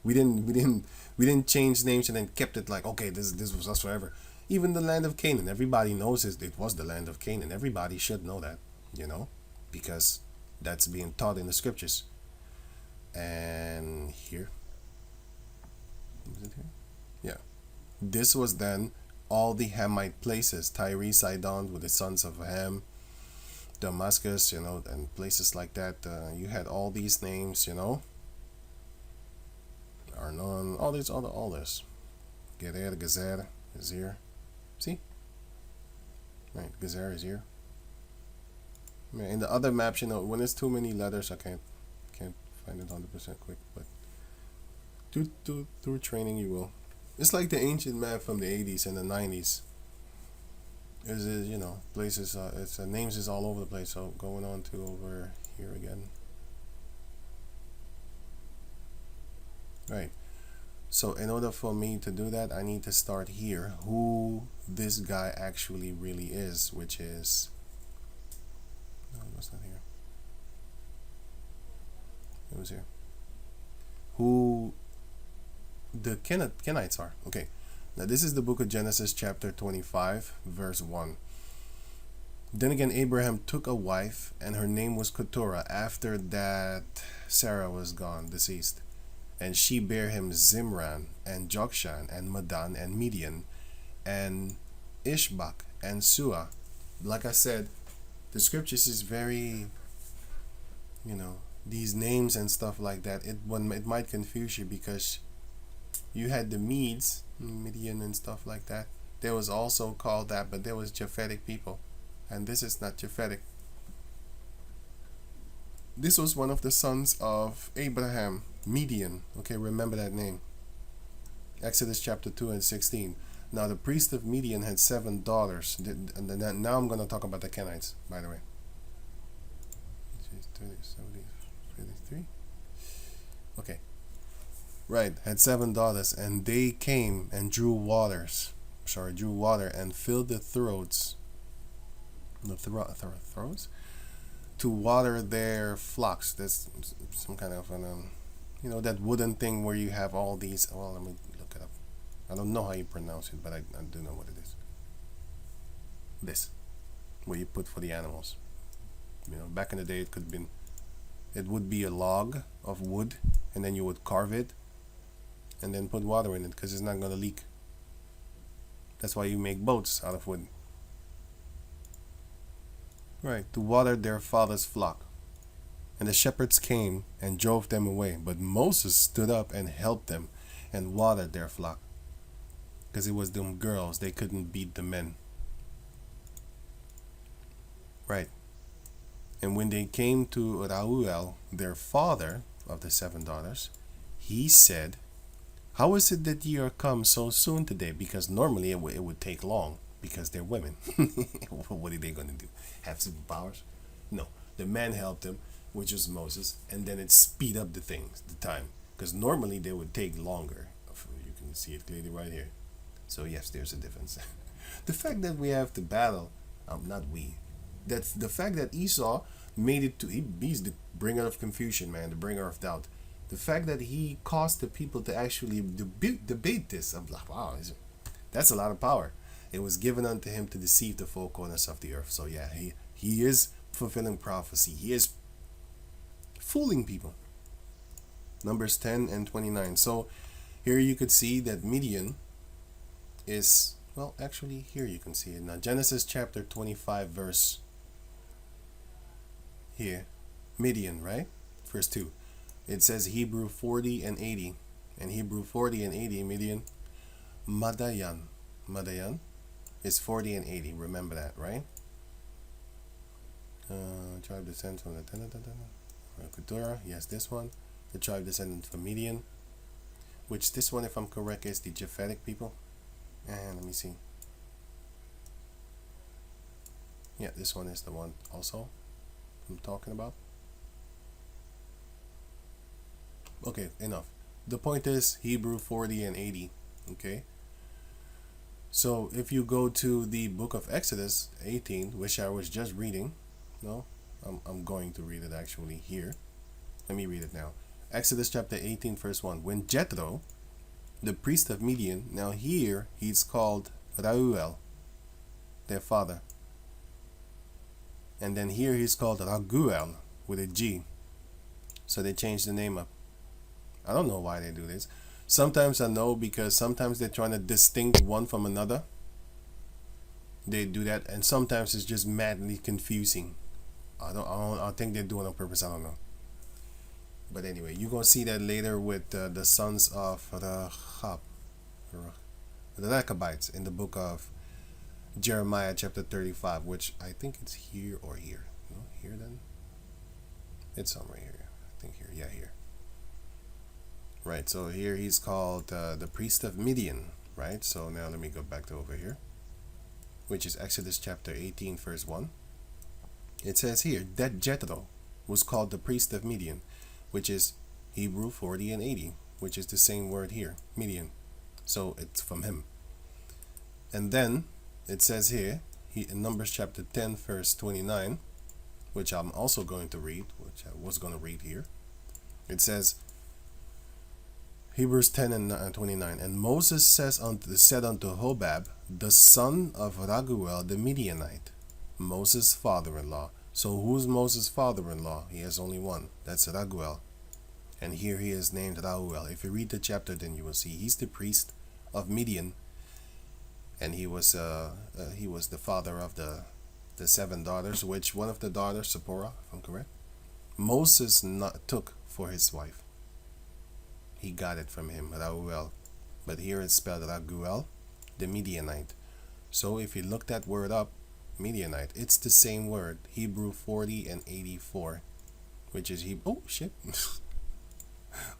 we didn't change names and then kept it like, okay, this was us forever. Even the land of Canaan, everybody knows it was the land of Canaan. Everybody should know that, because that's being taught in the scriptures. And here, is it here? Yeah, this was then all the Hamite places: Tyre, Sidon, with the sons of Ham, Damascus, and places like that. You had all these names, Arnon, all this. Gezer, see? Right, Gezer is here. In the other maps, when it's too many letters, I can't find it 100% quick, but through training you will. It's like the ancient map from the 80s and the 90s. Is places, it's names is all over the place. So going on to over here again. Right. So in order for me to do that, I need to start here. Who this guy actually really is, which is, no, it was not here. It was here. Who the Kenites are. Okay. Now this is the book of Genesis chapter 25 verse 1. Then again Abraham took a wife, and her name was Keturah, after that Sarah was gone, deceased. And she bare him Zimran, and Jokshan, and Madan, and Midian, and Ishbak, and Suah. Like I said, the scriptures is very, these names and stuff like that, it might confuse you, because you had the Medes, Midian and stuff like that. There was also called that, but there was Japhetic people, and this is not Japhetic. This was one of the sons of Abraham, Midian. Okay, remember that name. Exodus chapter 2 and 16. Now the priest of Midian had 7 daughters. And now I'm going to talk about the Kenites, by the way. 33. Okay. Right, had 7 daughters, and they came and drew water and filled the throats, to water their flocks. That's some kind of an, that wooden thing where you have all these. Well, let me look it up. I don't know how you pronounce it, but I do know what it is. This, where you put for the animals. Back in the day, it would be a log of wood, and then you would carve it, and then put water in it, because it's not going to leak. That's why you make boats out of wood. Right, to water their father's flock. And the shepherds came and drove them away, but Moses stood up and helped them and watered their flock. Because it was them girls, they couldn't beat the men. Right. And when they came to Reuel, their father of the 7 daughters, he said, "How is it that ye are come so soon today?" Because normally it would take long, because they're women. What are they going to do? Have superpowers? No. The man helped them, which was Moses, and then it speed up the time. Because normally they would take longer. You can see it clearly right here. So yes, there's a difference. The fact that we have to battle, not we, that's the fact that Esau made it to, he's the bringer of confusion, man, the bringer of doubt. The fact that he caused the people to actually debate this, I'm like, wow, that's a lot of power. It was given unto him to deceive the four corners of the earth. So yeah, he is fulfilling prophecy. He is fooling people. Numbers 10 and 29. So here you could see that Midian is, well, actually here you can see it. Now Genesis chapter 25 verse here, Midian, right? Verse 2. It says Hebrew 40 and 80. And Hebrew 40 and 80, Midian, Madayan. Madayan is 40 and 80. Remember that, right? Tribe descends from the Keturah. Yes, this one. The tribe descendant from Midian. Which this one, if I'm correct, is the Japhetic people. And let me see. Yeah, this one is the one also I'm talking about. Okay, enough. The point is Hebrew 40 and 80. Okay. So if you go to the book of Exodus 18, which I was just reading, no, I'm going to read it actually here. Let me read it now. Exodus chapter 18 verse 1. When Jethro, the priest of Midian, now here he's called Reuel, their father. And then here he's called Raguel with a G. So they changed the name up. I don't know why they do this. Sometimes I know because sometimes they're trying to distinct one from another. They do that, and sometimes it's just madly confusing. I think they're doing it on purpose. I don't know. But anyway, you're gonna see that later with the sons of the Rachabites in the book of Jeremiah chapter 35, which I think it's here or here. No, here then. It's somewhere here. I think here. Yeah, here. Right, so here he's called the priest of Midian, right? So now let me go back to over here, which is Exodus chapter 18, verse 1. It says here that Jethro was called the priest of Midian, which is Hebrew 40 and 80, which is the same word here, Midian. So it's from him. And then it says here, in Numbers chapter 10, verse 29, which I'm also going to read, which I was going to read here. It says, Hebrews 10 and 29. And Moses said unto Hobab, the son of Raguel the Midianite, Moses' father-in-law. So who's Moses' father-in-law? He has only one. That's Raguel. And here he is named Reuel. If you read the chapter, then you will see he's the priest of Midian. And he was the father of the 7 daughters, which one of the daughters, Zipporah, if I'm correct, Moses took for his wife. He got it from him, Reuel. But here it's spelled Raguel, the Midianite. So if you look that word up, Midianite, it's the same word, Hebrew 40 and 84, which is Hebrew. Oh, shit.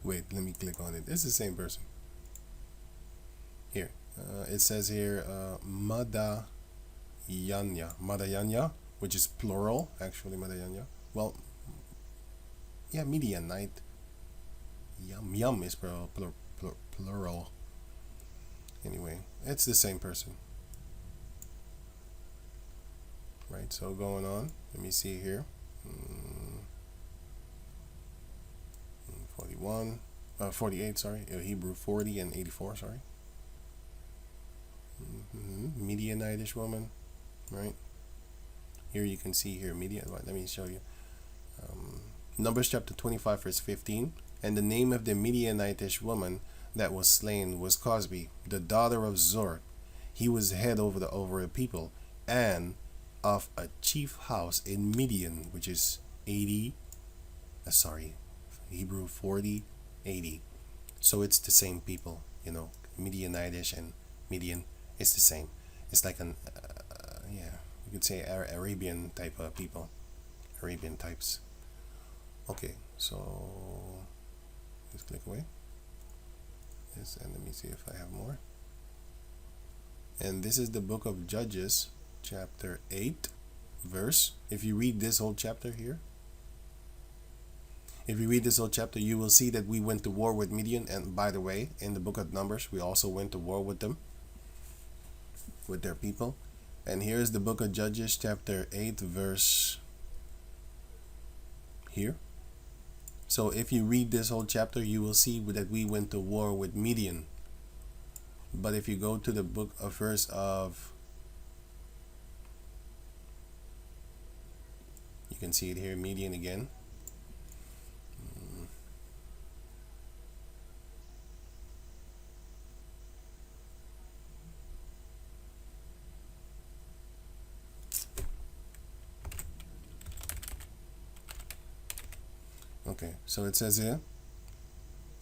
Wait, let me click on it. It's the same person. Here. It says here, Madayanya, which is plural, actually, Madayanya. Well, yeah, Midianite. Yum is plural. Anyway, it's the same person. Right, so going on, let me see here. 48, sorry. Hebrew 40 and 84, sorry. Midianitish woman, right? Here you can see here, Midian. Right, let me show you. Numbers chapter 25, verse 15. And the name of the Midianitish woman that was slain was Cosbi, the daughter of Zor. He was head over a people, and of a chief house in Midian, which is Hebrew 40, 80. So it's the same people, Midianitish and Midian. It's the same. It's like you could say Arabian type of people, Arabian types. Okay, so just click away. Yes, and let me see if I have more. And this is the book of Judges, chapter 8, verse. If you read this whole chapter here, you will see that we went to war with Midian. And by the way, in the book of Numbers, we also went to war with them, with their people. And here's the book of Judges, chapter 8, verse here. So if you read this whole chapter, you will see that we went to war with Midian. But if you go to the book of verse of, you can see it here, Midian again. Okay, so it says here,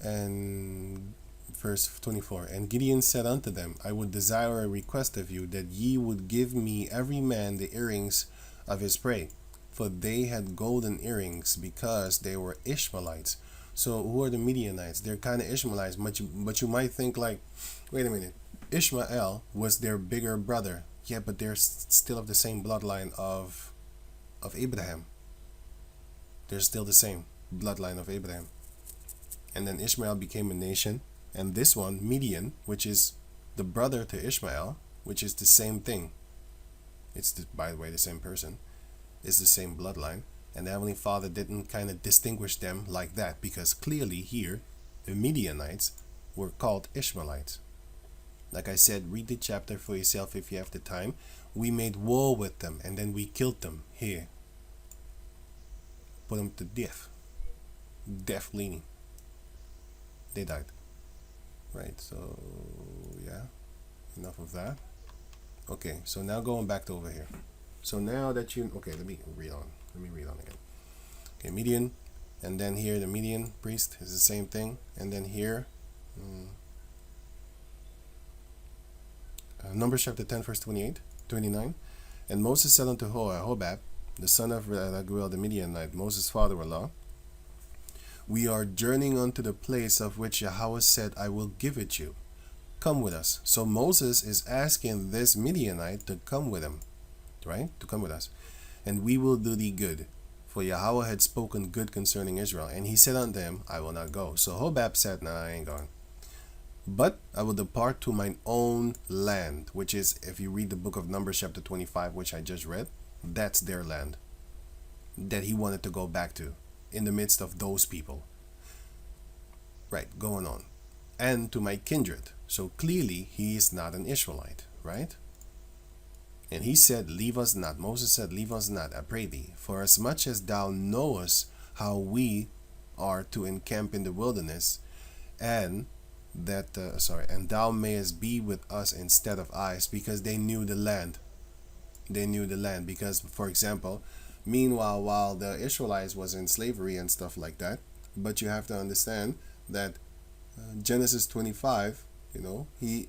and verse 24, and Gideon said unto them, I would desire a request of you, that ye would give me every man the earrings of his prey. For they had golden earrings, because they were Ishmaelites. So who are the Midianites? They're kind of Ishmaelites, but you might think like, wait a minute, Ishmael was their bigger brother. Yeah, but they're still of the same bloodline of Abraham. They're still the same bloodline of Abraham. And then Ishmael became a nation, and this one, Midian, which is the brother to Ishmael, which is the same thing. It's by the way the same person. It's the same bloodline, and the Heavenly Father didn't kind of distinguish them like that, because clearly here the Midianites were called Ishmaelites. Like I said, read the chapter for yourself if you have the time. We made war with them, and then we killed them here. Put them to death. Death leaning. They died. Right, so yeah, enough of that. Okay, so now going back to over here. So now that you, okay, let me read on again. Okay, Midian, and then here the Midian priest is the same thing, and then here, Numbers chapter 10, verse 29. And Moses said unto Hobab, the son of Raguel the Midianite, Moses' father-in-law, we are journeying unto the place of which Yahweh said, I will give it you. Come with us. So Moses is asking this Midianite to come with him, right? To come with us. And we will do thee good. For Yahweh had spoken good concerning Israel. And he said unto him, I will not go. So Hobab said, nah, I ain't going. But I will depart to mine own land, which is, if you read the book of Numbers chapter 25, which I just read, that's their land that he wanted to go back to in the midst of those people. Right, going on. And to my kindred. So clearly he is not an Israelite, right? And he said, leave us not. Moses said, leave us not, I pray thee. For as much as thou knowest how we are to encamp in the wilderness, and that, and thou mayest be with us instead of us, because they knew the land. They knew the land. Because, for example, meanwhile, while the Israelites was in slavery and stuff like that, but you have to understand that Genesis 25, it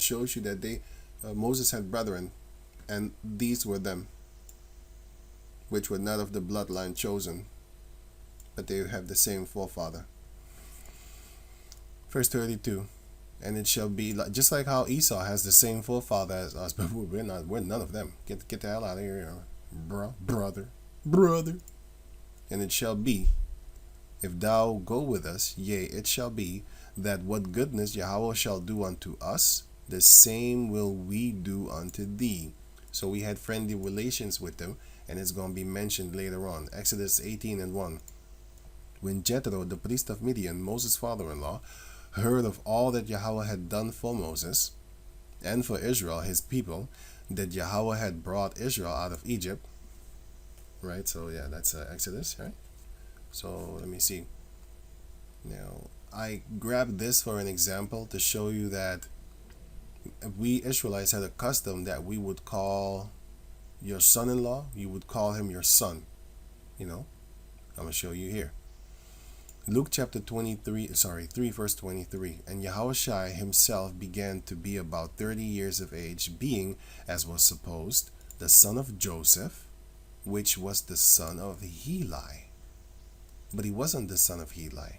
shows you that Moses had brethren, and these were them, which were not of the bloodline chosen, but they have the same forefather. Verse 32, and it shall be just like how Esau has the same forefather as us, but we're none of them. Get the hell out of here, brother. And it shall be, if thou go with us, yea, it shall be, that what goodness Yahweh shall do unto us, the same will we do unto thee. So we had friendly relations with them, and it's going to be mentioned later on. Exodus 18:1. When Jethro, the priest of Midian, Moses' father-in-law, heard of all that Yahweh had done for Moses and for Israel, his people, that Yahweh had brought Israel out of Egypt. Right, so yeah, that's Exodus, right? So let me see. Now, I grabbed this for an example to show you that we Israelites had a custom that we would call your son-in-law, you would call him your son. I'm going to show you here. Luke chapter 3 verse 23. And Yahushua himself began to be about 30 years of age, being, as was supposed, the son of Joseph, which was the son of Heli. But he wasn't the son of Heli.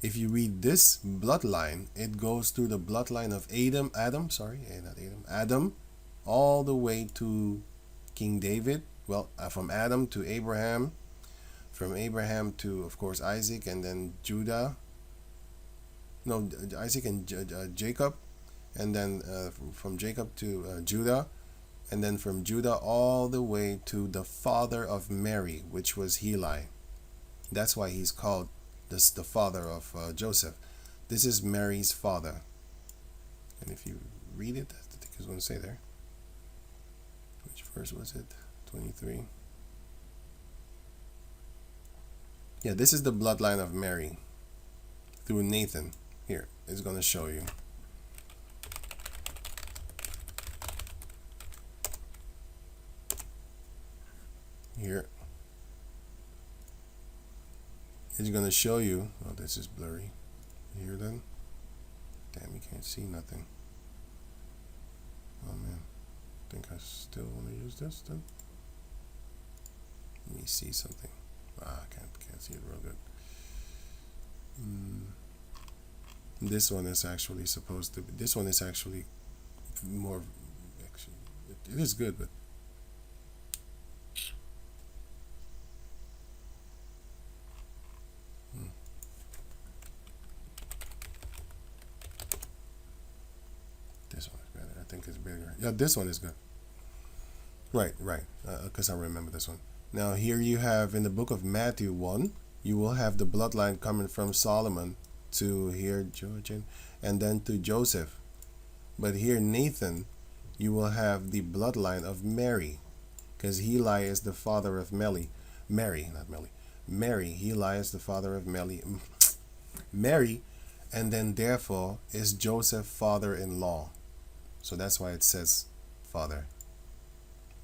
If you read this bloodline, it goes through the bloodline of Adam, all the way to King David. Well, from Adam to Abraham, from Abraham to, of course, Isaac, and then Isaac and Jacob, and then from Jacob to Judah, and then from Judah all the way to the father of Mary, which was Heli. That's why he's called the father of Joseph. This is Mary's father. And if you read it, I think it's going to say there. Which verse was it? 23. Yeah, this is the bloodline of Mary through Nathan. Here, it's going to show you. Here. It's going to show you. Oh, this is blurry. Here then. Damn, you can't see nothing. Oh man. I think I still want to use this then. Let me see something. I can't see it real good. This one is actually supposed to be. This one is actually more. Actually, it is good, but. This one is better. I think it's bigger. Yeah, this one is good. Right. Because I remember this one. Now here you have in the book of Matthew 1, you will have the bloodline coming from Solomon to here Georgian and then to Joseph. But here Nathan, you will have the bloodline of Mary, because Heli is the father of Mary, Heli is the father of Mary, and then therefore is Joseph father-in-law. So that's why it says father.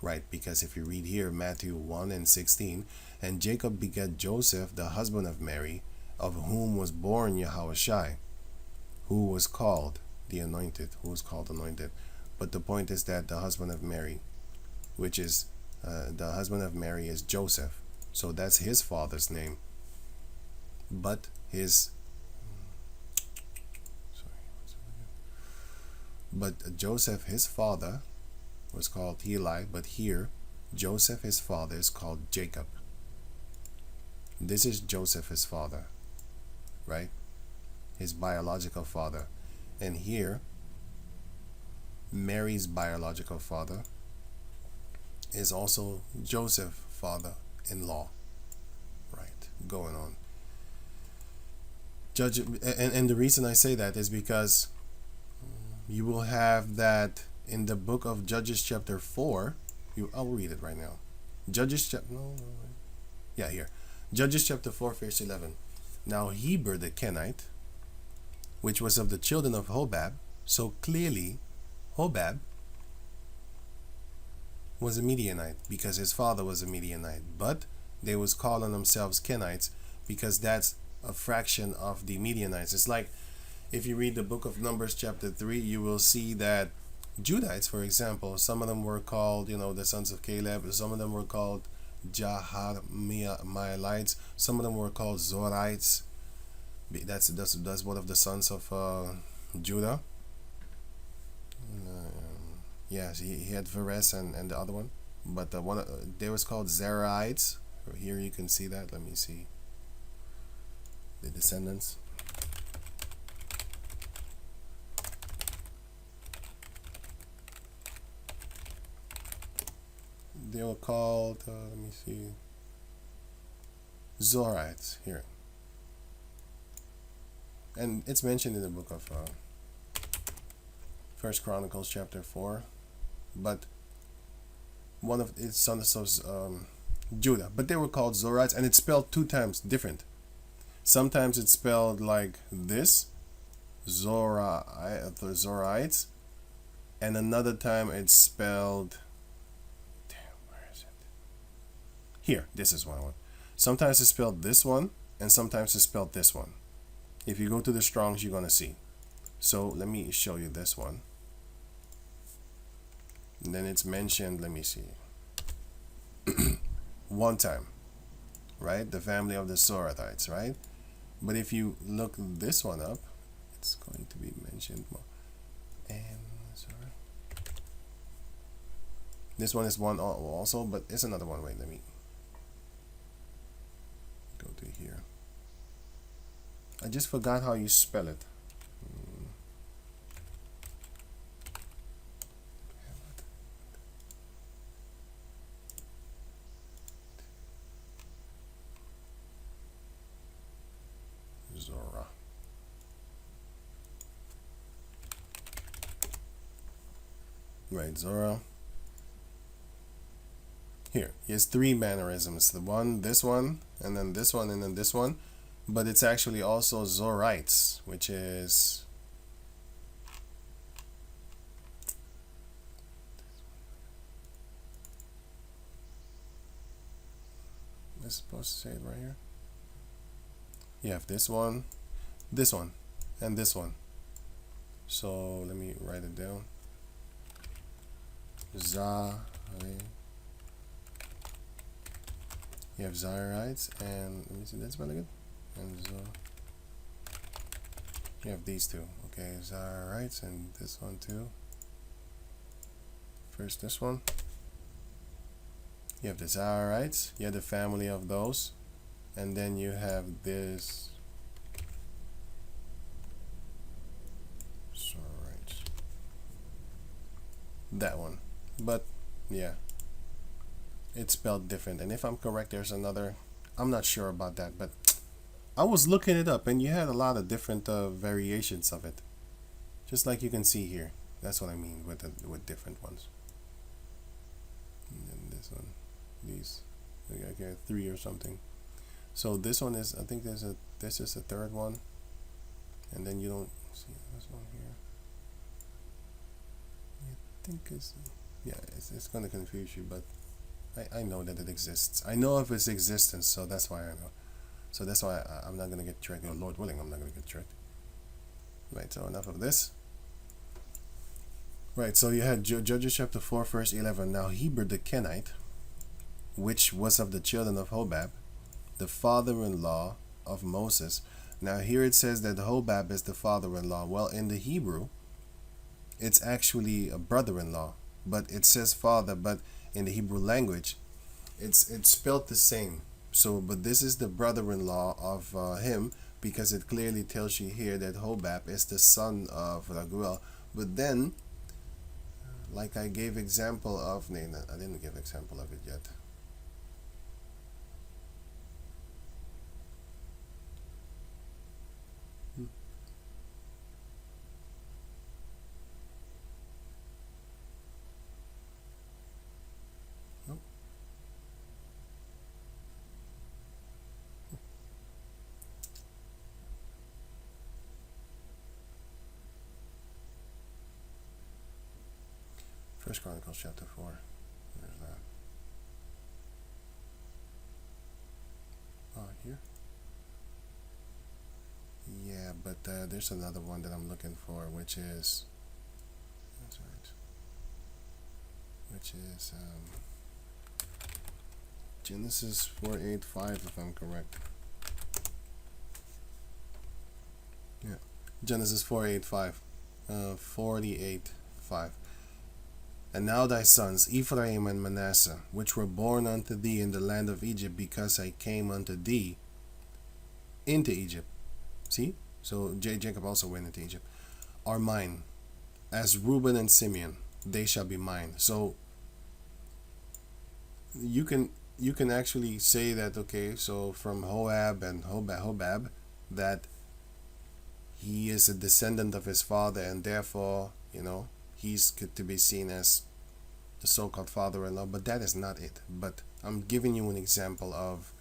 Right, because if you read here, Matthew 1:16, and Jacob begat Joseph, the husband of Mary, of whom was born Yahushua, who was called the anointed, But the point is that the husband of Mary, which is, the husband of Mary is Joseph. So that's his father's name. But Joseph, his father, was called Heli, but here Joseph, his father, is called Jacob. This is Joseph, his father, right? His biological father. And here Mary's biological father is also Joseph, father-in-law. Right, going on. And the reason I say that is because you will have that in the book of Judges chapter 4, I'll read it right now. Judges chapter 4 verse 11. Now Heber the Kenite, which was of the children of Hobab, so clearly Hobab was a Midianite because his father was a Midianite, but they was calling themselves Kenites because that's a fraction of the Midianites. It's like if you read the book of Numbers chapter 3, you will see that Judahites, for example, some of them were called, the sons of Caleb. Some of them were called Judahite. Some of them were called Zorites. That's one of the sons of Judah. Yes, he had Perez and the other one, but they was called Zerites. Here you can see that. Let me see the descendants. They were called, let me see, Zorites here. And it's mentioned in the book of First Chronicles chapter 4. But one of its sons of Judah. But they were called Zorites, and it's spelled two times different. Sometimes it's spelled like this, Zorites, and another time it's spelled, here, this is what I want. Sometimes it's spelled this one, and sometimes it's spelled this one. If you go to the Strongs, you're going to see. So let me show you this one. And then it's mentioned, let me see. one time, right? The family of the Sorathites, right? But if you look this one up, it's going to be mentioned more. And sorry, this one is one also, but it's another one. Wait, let me go to here. I just forgot how you spell it. Zora. Right, Zora. Here, he has three mannerisms. The one, this one, and then this one, and then this one. But it's actually also Zorites, which is... Am I supposed to say it right here? You have this one, and this one. So let me write it down. You have Geshurites, and let me see, that's really good. And you have these two. Okay, Geshurites, and this one too. First, this one. You have the Geshurites. You have the family of those. And then you have this. Right. That one. But yeah, it's spelled different. And if I'm correct, there's another. I'm not sure about that, but I was looking it up, and you had a lot of different variations of it. Just like you can see here. That's what I mean with different ones. And then this one, these, okay, 3 or something. So this one is, I think this is the third one, and then you don't see this one here. I think it's going to confuse you, but I know that it exists. I know of its existence, so that's why I know. So that's why I'm not going to get tricked. Oh, Lord willing, I'm not going to get tricked. Right, so enough of this. Right, so you had Judges chapter 4, verse 11. Now Heber the Kenite, which was of the children of Hobab, the father-in-law of Moses. Now here it says that Hobab is the father-in-law. Well, in the Hebrew, it's actually a brother-in-law, but it says father, but in the Hebrew language, it's spelled the same. So, but this is the brother-in-law of him, because it clearly tells you here that Hobab is the son of Raguel. But then, like I gave example of, no, I didn't give example of it yet. First Chronicles chapter 4. There's that. Oh, here? Yeah, but there's another one that I'm looking for, which is... That's right. Which is Genesis 4:8-5, if I'm correct. Yeah. Genesis 4:8-5. 48:5. And now thy sons, Ephraim and Manasseh, which were born unto thee in the land of Egypt, because I came unto thee into Egypt. See? So Jacob also went into Egypt. Are mine. As Reuben and Simeon, they shall be mine. So you can actually say that, okay, so from Hobab and Hobab, that he is a descendant of his father, and therefore, he's to be seen as the so-called father-in-law, but that is not it. But I'm giving you an example of,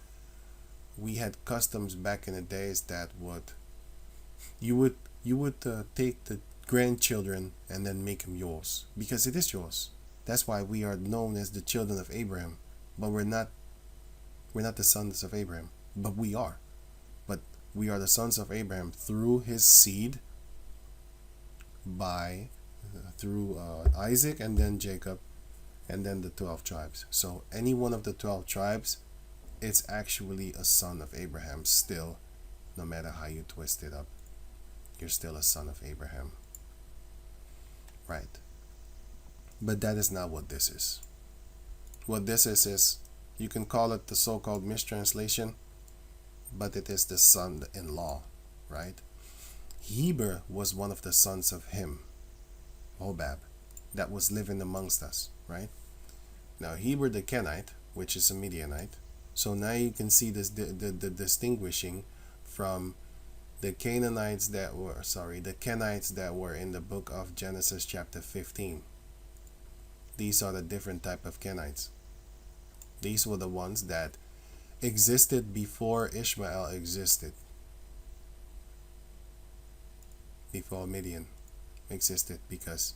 we had customs back in the days that you would take the grandchildren and then make them yours, because it is yours. That's why we are known as the children of Abraham, but we're not the sons of Abraham, but we are. But we are the sons of Abraham through his seed, through Isaac, and then Jacob, and then the 12 tribes. So any one of the 12 tribes, it's actually a son of Abraham still, No matter how you twist it up, you're still a son of Abraham. Right. But that is not what this is. What this is you can call it the so-called mistranslation, but it is the son-in-law, right? Heber was one of the sons of him, Hobab, that was living amongst us, right? Now Heber the Kenite, which is a Midianite. So now you can see this the distinguishing from the Canaanites that were the Kenites that were in the book of Genesis chapter 15. These are the different type of Kenites. These were the ones that existed before Ishmael existed, before Midian existed, because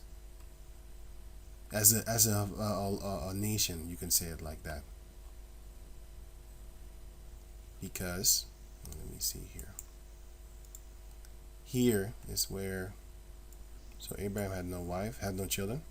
as a nation, you can say it like that. Because let me see here. Here is where, so Abraham had no wife, had no children.